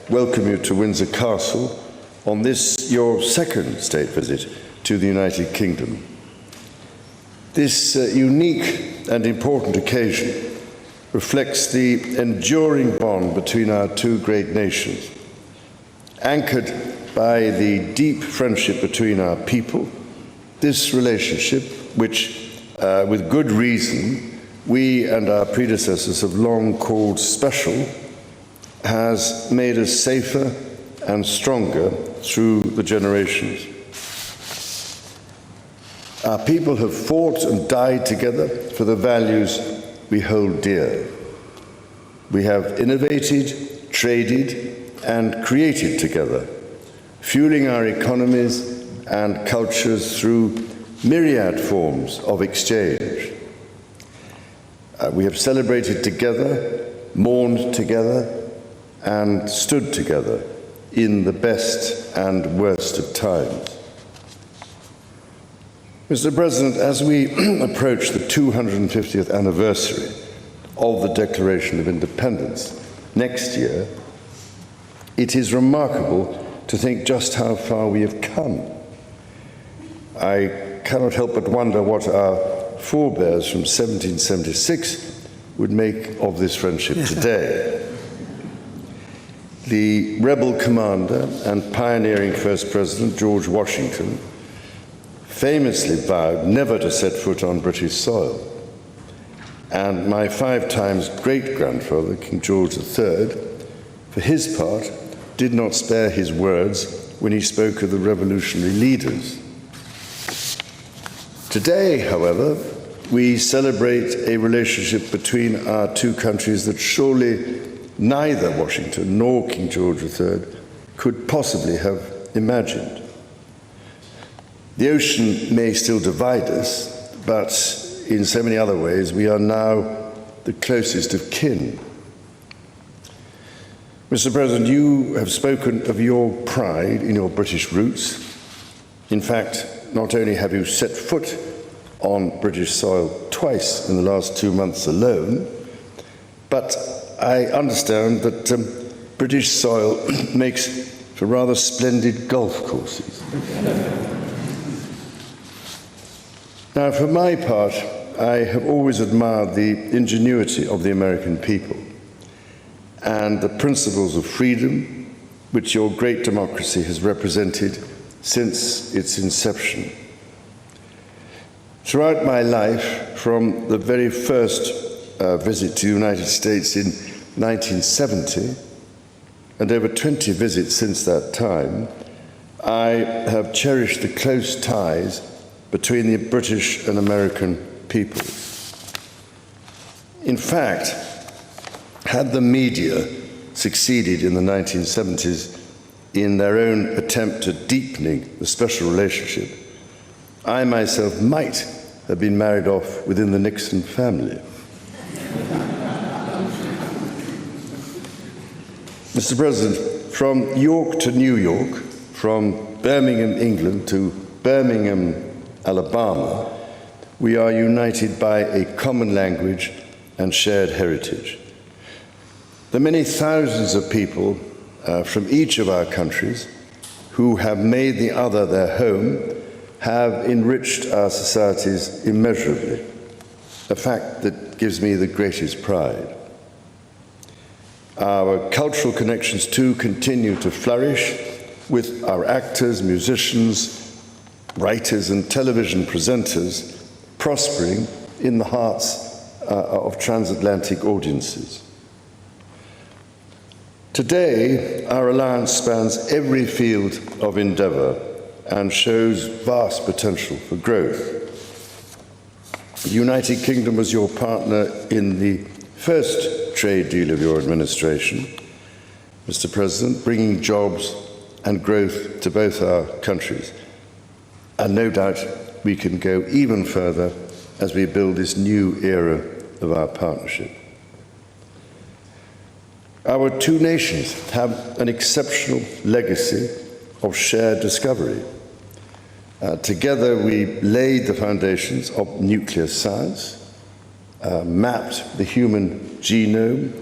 welcome you to Windsor Castle on this, your second state visit to the United Kingdom. This unique and important occasion reflects the enduring bond between our two great nations, anchored by the deep friendship between our people. This relationship, which, with good reason, we and our predecessors have long called special, has made us safer and stronger through the generations. Our people have fought and died together for the values we hold dear. We have innovated, traded, and created together, fueling our economies and cultures through myriad forms of exchange. We have celebrated together, mourned together, and stood together in the best and worst of times. Mr. President, as we approach the 250th anniversary of the Declaration of Independence next year, it is remarkable to think just how far we have come. I cannot help but wonder what our forebears from 1776 would make of this friendship today. The rebel commander and pioneering First President George Washington famously vowed never to set foot on British soil. And my 5 times great-grandfather, King George III, for his part, did not spare his words when he spoke of the revolutionary leaders. Today, however, we celebrate a relationship between our two countries that surely neither Washington nor King George III could possibly have imagined. The ocean may still divide us, but in so many other ways, we are now the closest of kin. Mr. President, you have spoken of your pride in your British roots. In fact, not only have you set foot on British soil twice in the last 2 months alone, but I understand that British soil makes for rather splendid golf courses. Now, for my part, I have always admired the ingenuity of the American people and the principles of freedom which your great democracy has represented since its inception. Throughout my life, from the very first visit to the United States in 1970, and over 20 visits since that time, I have cherished the close ties between the British and American peoples. In fact, had the media succeeded in the 1970s in their own attempt at deepening the special relationship, I myself might have been married off within the Nixon family. Mr. President, from York to New York, from Birmingham, England to Birmingham, Alabama, we are united by a common language and shared heritage. The many thousands of people from each of our countries who have made the other their home have enriched our societies immeasurably, a fact that gives me the greatest pride. Our cultural connections, too, continue to flourish, with our actors, musicians, writers, and television presenters prospering in the hearts of transatlantic audiences. Today, our alliance spans every field of endeavor and shows vast potential for growth. The United Kingdom was your partner in the first trade deal of your administration, Mr. President, bringing jobs and growth to both our countries. And no doubt we can go even further as we build this new era of our partnership. Our two nations have an exceptional legacy of shared discovery. Together we laid the foundations of nuclear science, mapped the human genome,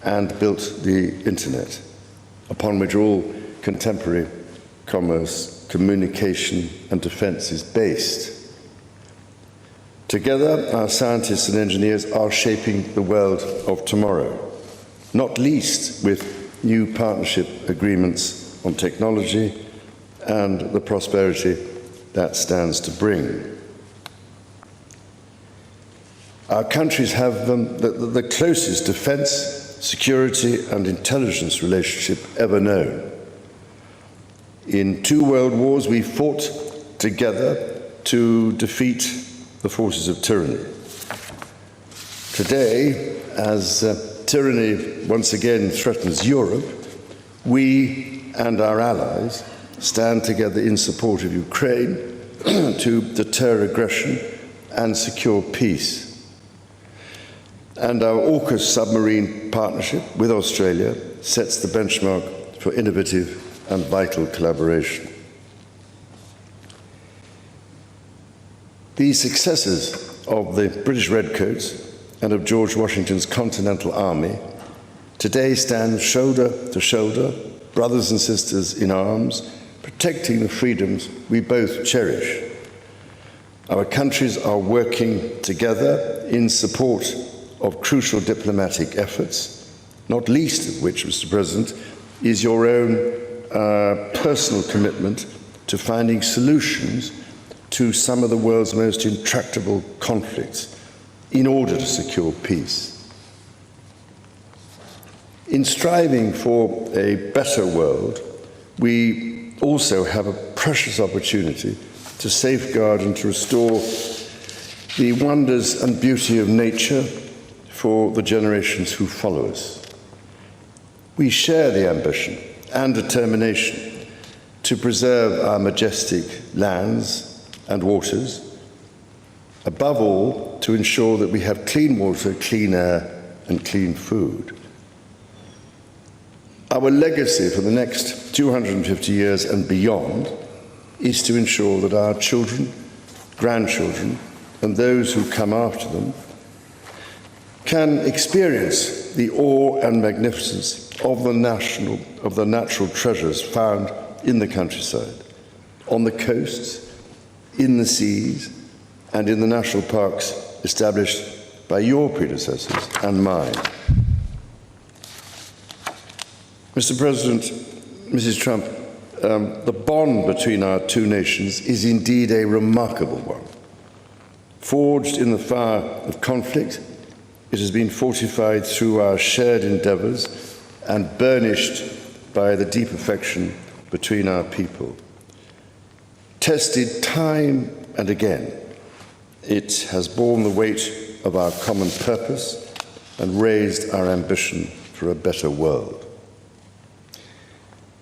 and built the internet. upon which all contemporary commerce, communication and defence is based. Together, our scientists and engineers are shaping the world of tomorrow, not least with new partnership agreements on technology and the prosperity that stands to bring. Our countries have the closest defence, security and intelligence relationship ever known. In 2 world wars, we fought together to defeat the forces of tyranny. Today, as tyranny once again threatens Europe, we and our allies stand together in support of Ukraine to deter aggression and secure peace. And our AUKUS submarine partnership with Australia sets the benchmark for innovative and vital collaboration. The successes of the British Redcoats and of George Washington's Continental Army today stand shoulder to shoulder, brothers and sisters in arms, protecting the freedoms we both cherish. Our countries are working together in support of crucial diplomatic efforts, not least of which, Mr. President, is your own personal commitment to finding solutions to some of the world's most intractable conflicts in order to secure peace. In striving for a better world, we also have a precious opportunity to safeguard and to restore the wonders and beauty of nature for the generations who follow us. We share the ambition and determination to preserve our majestic lands and waters, above all, to ensure that we have clean water, clean air, and clean food. Our legacy for the next 250 years and beyond is to ensure that our children, grandchildren, and those who come after them can experience the awe and magnificence of the natural treasures found in the countryside, on the coasts, in the seas, and in the national parks established by your predecessors and mine. Mr. President, Mrs. Trump, the bond between our two nations is indeed a remarkable one. Forged in the fire of conflict, it has been fortified through our shared endeavours and burnished by the deep affection between our people. Tested time and again, it has borne the weight of our common purpose and raised our ambition for a better world.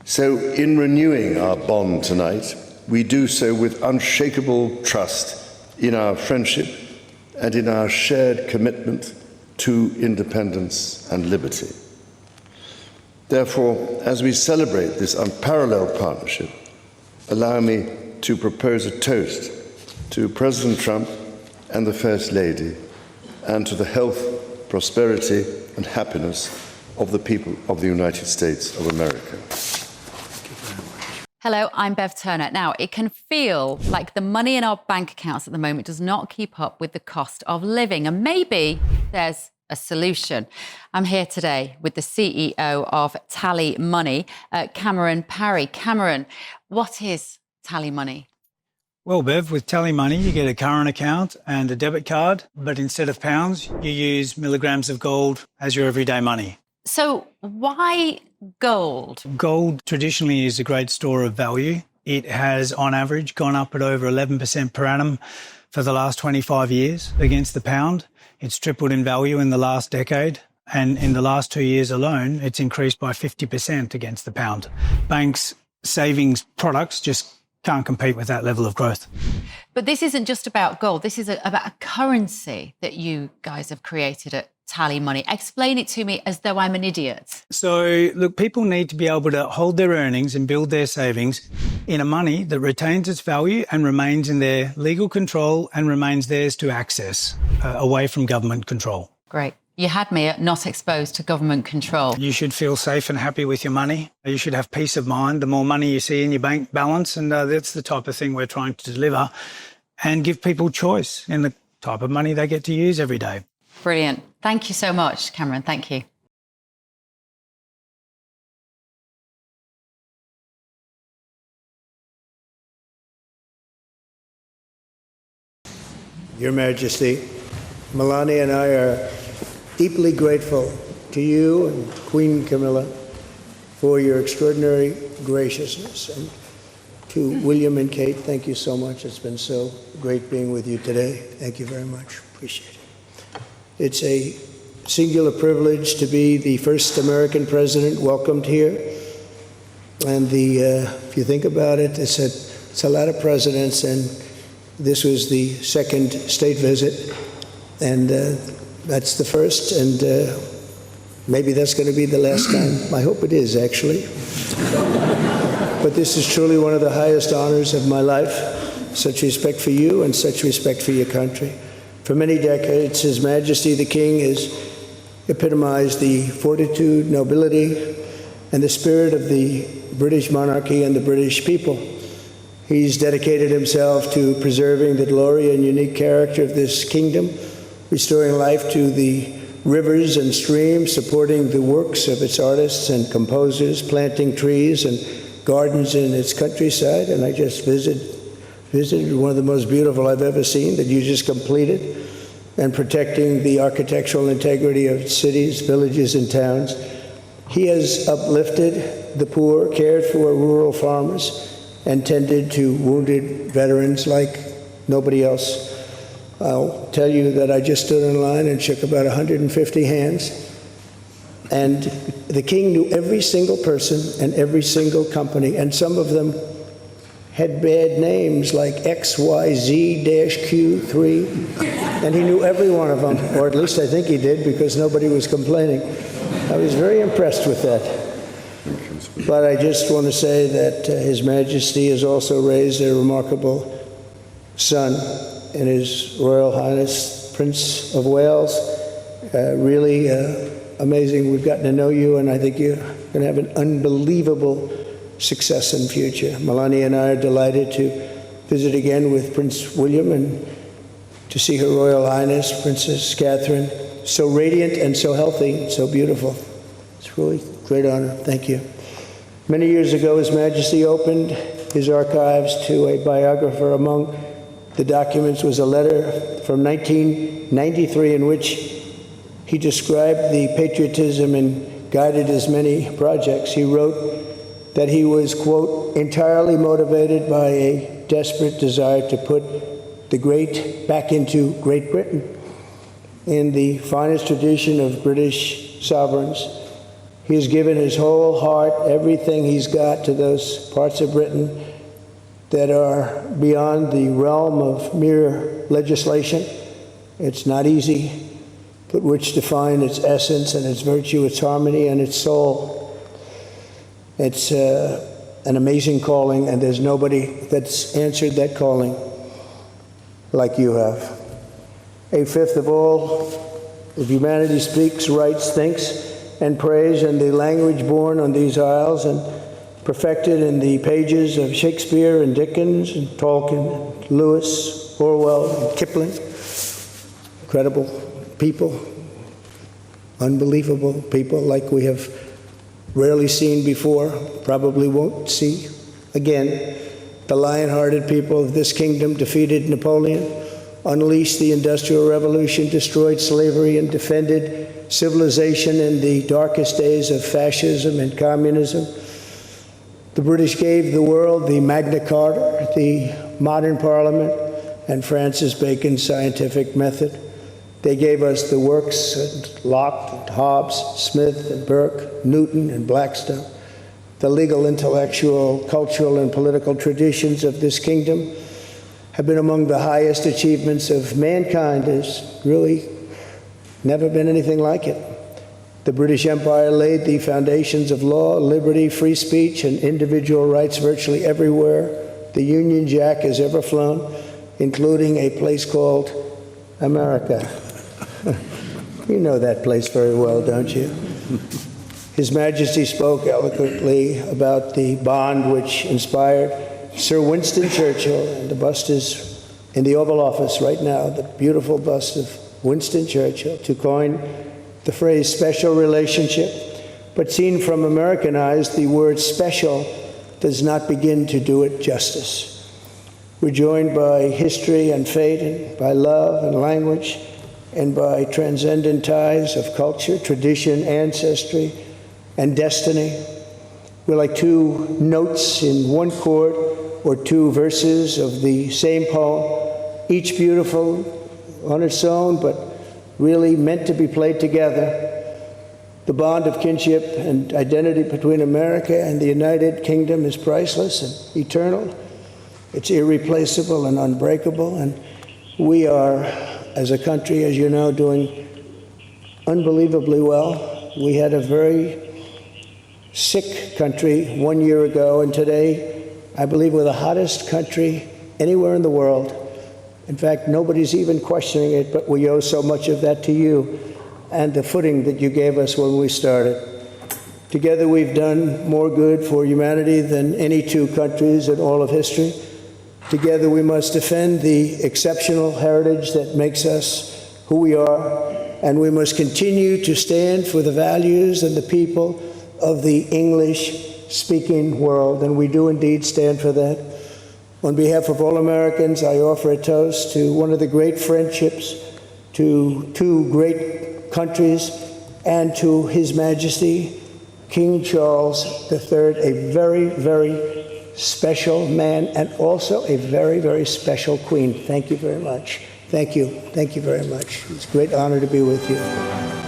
So, in renewing our bond tonight, we do so with unshakable trust in our friendship and in our shared commitment to independence and liberty. Therefore, as we celebrate this unparalleled partnership, allow me to propose a toast to President Trump and the First Lady, and to the health, prosperity and happiness of the people of the United States of America. Hello, I'm Bev Turner. Now, it can feel like the money in our bank accounts at the moment does not keep up with the cost of living, and maybe there's a solution. I'm here today with the CEO of TallyMoney, Cameron Parry. Cameron, what is TallyMoney? Well, Bev, with TallyMoney, you get a current account and a debit card, but instead of pounds, you use milligrams of gold as your everyday money. So why gold? Gold traditionally is a great store of value. It has, on average, gone up at over 11% per annum for the last 25 years against the pound. It's tripled in value in the last decade. And in the last 2 years alone, it's increased by 50% against the pound. Banks' savings products just can't compete with that level of growth. But this isn't just about gold. This is about a currency that you guys have created at TallyMoney. Explain it to me as though I'm an idiot. So, look, people need to be able to hold their earnings and build their savings in a money that retains its value and remains in their legal control and remains theirs to access, away from government control. Great. You had me at not exposed to government control. You should feel safe and happy with your money. You should have peace of mind. The more money you see in your bank balance, and that's the type of thing we're trying to deliver, and give people choice in the type of money they get to use every day. Brilliant. Thank you so much, Cameron. Thank you. Your Majesty, Melania and I are deeply grateful to you and Queen Camilla for your extraordinary graciousness. And to William and Kate, thank you so much. It's been so great being with you today. Thank you very much. Appreciate it. It's a singular privilege to be the first American president welcomed here. And if you think about it, it's a lot of presidents, and this was the second state visit, and that's the first, and maybe that's going to be the last time. I hope it is, actually. But this is truly one of the highest honors of my life. Such respect for you and such respect for your country. For many decades, His Majesty the King has epitomized the fortitude, nobility, and the spirit of the British monarchy and the British people. He's dedicated himself to preserving the glory and unique character of this kingdom, restoring life to the rivers and streams, supporting the works of its artists and composers, planting trees and gardens in its countryside. And I just visited one of the most beautiful I've ever seen that you just completed, and protecting the architectural integrity of cities, villages, and towns. He has uplifted the poor, cared for rural farmers, and tended to wounded veterans like nobody else. I'll tell you that I just stood in line and shook about 150 hands, and the king knew every single person and every single company, and some of them had bad names like XYZ-Q3, and he knew every one of them, or at least I think he did, because nobody was complaining. I was very impressed with that. But I just want to say that His Majesty has also raised a remarkable son in His Royal Highness Prince of Wales. Really amazing. We've gotten to know you, and I think you're going to have an unbelievable success in the future. Melania and I are delighted to visit again with Prince William and to see Her Royal Highness Princess Catherine, so radiant and so healthy, so beautiful. It's really a great honor. Thank you. Many years ago, His Majesty opened his archives to a biographer. Among the documents was a letter from 1993 in which he described the patriotism and guided his many projects. He wrote that he was, quote, entirely motivated by a desperate desire to put the great back into Great Britain. In the finest tradition of British sovereigns, he has given his whole heart, everything he's got, to those parts of Britain that are beyond the realm of mere legislation. It's not easy, but which define its essence and its virtue, its harmony, and its soul. It's an amazing calling, and there's nobody that's answered that calling like you have. A fifth of all of humanity speaks, writes, thinks, and prays in the language born on these isles and perfected in the pages of Shakespeare and Dickens and Tolkien, Lewis, Orwell, and Kipling. Incredible people, unbelievable people like we have rarely seen before, probably won't see again. The lion-hearted people of this kingdom defeated Napoleon, unleashed the Industrial Revolution, destroyed slavery, and defended civilization in the darkest days of fascism and communism. The British gave the world the Magna Carta, the modern parliament, and Francis Bacon's scientific method. They gave us the works of Locke, and Hobbes, Smith, and Burke, Newton, and Blackstone. The legal, intellectual, cultural, and political traditions of this kingdom have been among the highest achievements of mankind. There's really never been anything like it. The British Empire laid the foundations of law, liberty, free speech, and individual rights virtually everywhere the Union Jack has ever flown, including a place called America. You know that place very well, don't you? His Majesty spoke eloquently about the bond which inspired Sir Winston Churchill, and the bust is in the Oval Office right now, the beautiful bust of Winston Churchill, to coin the phrase special relationship. But seen from American eyes, the word special does not begin to do it justice. We're joined by history and fate, and by love and language, and by transcendent ties of culture, tradition, ancestry, and destiny. We're like two notes in one chord, or two verses of the same poem, each beautiful on its own, but really meant to be played together. The bond of kinship and identity between America and the United Kingdom is priceless and eternal. It's irreplaceable and unbreakable, and we are, as a country, as you know, doing unbelievably well. We had a very sick country 1 year ago, and today, I believe we're the hottest country anywhere in the world. In fact, nobody's even questioning it, but we owe so much of that to you and the footing that you gave us when we started. Together, we've done more good for humanity than any two countries in all of history. Together, we must defend the exceptional heritage that makes us who we are, and we must continue to stand for the values and the people of the English-speaking world, and we do indeed stand for that. On behalf of all Americans, I offer a toast to one of the great friendships, to two great countries, and to His Majesty, King Charles III, a very, very special man, and also a very, very special queen. Thank you very much. Thank you. Thank you very much. It's a great honor to be with you.